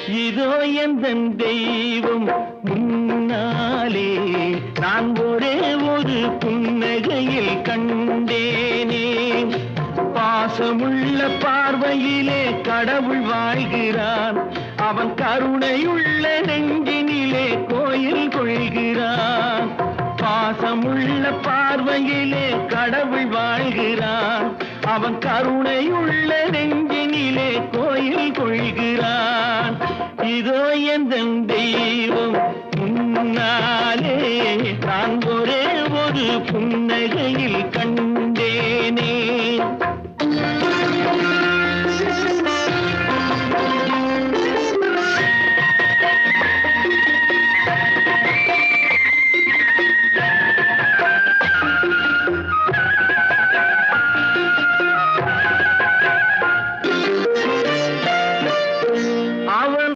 இதோ எந்தன் தெய்வம் முன்னாலே நான் ஒரே ஒரு புன்னகையில் கண்டேனே. பாசமுள்ள பார்வையிலே கடவுள் வாழ்கிறான், அவன் கருணையுள்ள நெஞ்சினிலே கோயில் கொள்கிறான். பாசமுள்ள பார்வையிலே கடவுள் வாழ்கிறான், அவன் கருணையுள்ள நெஞ்சினிலே கோயில் கொள்கிறான். இதோ எந்தன் தெய்வம் முன்னாலே நான் ஒரே ஒரு புன்னகையில் கண்டேனே.